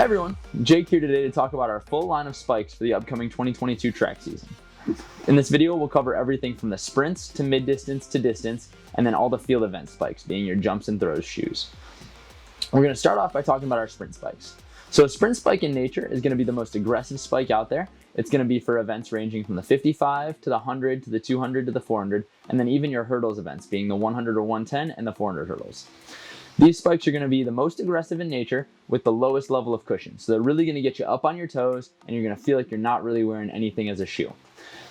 Hey everyone, Jake here today to talk about our full line of spikes for the upcoming 2022 track season. In this video, we'll cover everything from the sprints to mid-distance to distance, and then all the field event spikes, being your jumps and throws shoes. We're going to start off by talking about our sprint spikes. So a sprint spike in nature is going to be the most aggressive spike out there. It's going to be for events ranging from the 55 to the 100 to the 200 to the 400, and then even your hurdles events, being the 100 or 110 and the 400 hurdles. These spikes are going to be the most aggressive in nature with the lowest level of cushion. So they're really going to get you up on your toes and you're going to feel like you're not really wearing anything as a shoe.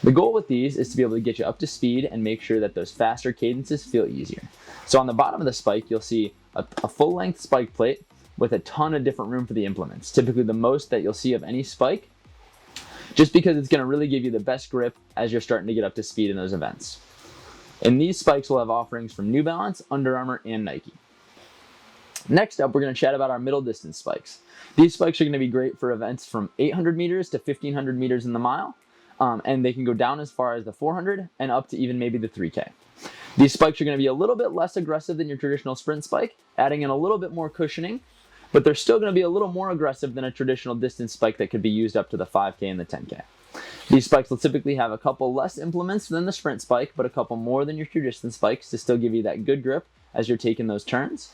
The goal with these is to be able to get you up to speed and make sure that those faster cadences feel easier. So on the bottom of the spike, you'll see a full length spike plate with a ton of different room for the implements. Typically the most that you'll see of any spike, just because it's going to really give you the best grip as you're starting to get up to speed in those events. And these spikes will have offerings from New Balance, Under Armour, and Nike. Next up, we're going to chat about our middle distance spikes. These spikes are going to be great for events from 800 meters to 1500 meters in the mile, and they can go down as far as the 400 and up to even maybe the 3K. These spikes are going to be a little bit less aggressive than your traditional sprint spike, adding in a little bit more cushioning, but they're still going to be a little more aggressive than a traditional distance spike that could be used up to the 5K and the 10K. These spikes will typically have a couple less implements than the sprint spike, but a couple more than your true distance spikes to still give you that good grip as you're taking those turns.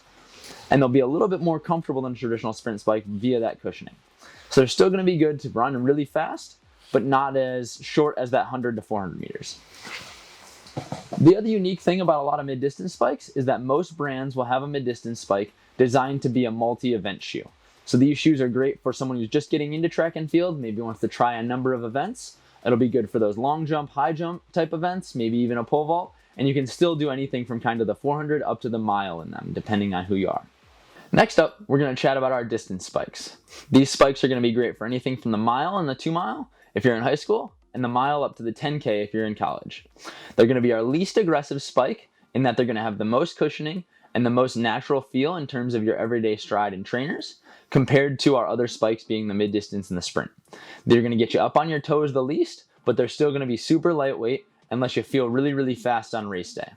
And they'll be a little bit more comfortable than a traditional sprint spike via that cushioning. So they're still going to be good to run really fast, but not as short as that 100 to 400 meters. The other unique thing about a lot of mid-distance spikes is that most brands will have a mid-distance spike designed to be a multi-event shoe. So these shoes are great for someone who's just getting into track and field, maybe wants to try a number of events. It'll be good for those long jump, high jump type events, maybe even a pole vault. And you can still do anything from kind of the 400 up to the mile in them, depending on who you are. Next up, we're going to chat about our distance spikes. These spikes are going to be great for anything from the mile and the 2 mile if you're in high school, and the mile up to the 10K if you're in college. They're going to be our least aggressive spike in that they're going to have the most cushioning and the most natural feel in terms of your everyday stride and trainers, compared to our other spikes being the mid distance and the sprint. They're going to get you up on your toes the least, but they're still going to be super lightweight unless you feel really, really fast on race day.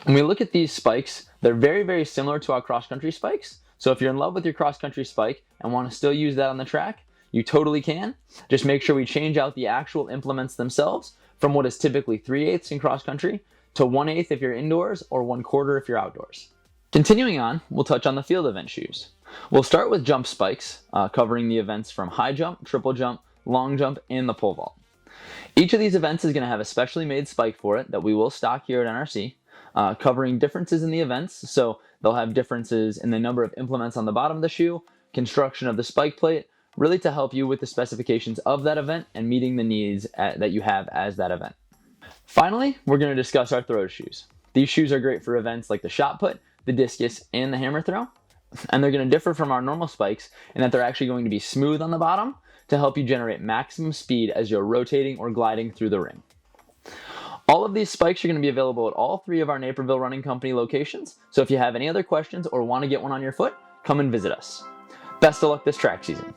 When we look at these spikes, they're very, very similar to our cross-country spikes. So if you're in love with your cross-country spike and want to still use that on the track, you totally can. Just make sure we change out the actual implements themselves from what is typically 3/8 in cross-country to 1/8 if you're indoors or 1/4 if you're outdoors. Continuing on, we'll touch on the field event shoes. We'll start with jump spikes, covering the events from high jump, triple jump, long jump, and the pole vault. Each of these events is going to have a specially made spike for it that we will stock here at NRC. Covering differences in the events, so they'll have differences in the number of implements on the bottom of the shoe, construction of the spike plate, really to help you with the specifications of that event and meeting the needs that you have as that event. Finally, we're going to discuss our throw shoes. These shoes are great for events like the shot put, the discus, and the hammer throw, and they're going to differ from our normal spikes in that they're actually going to be smooth on the bottom to help you generate maximum speed as you're rotating or gliding through the ring. All of these spikes are going to be available at all 3 of our Naperville Running Company locations, so if you have any other questions or want to get one on your foot, come and visit us. Best of luck this track season.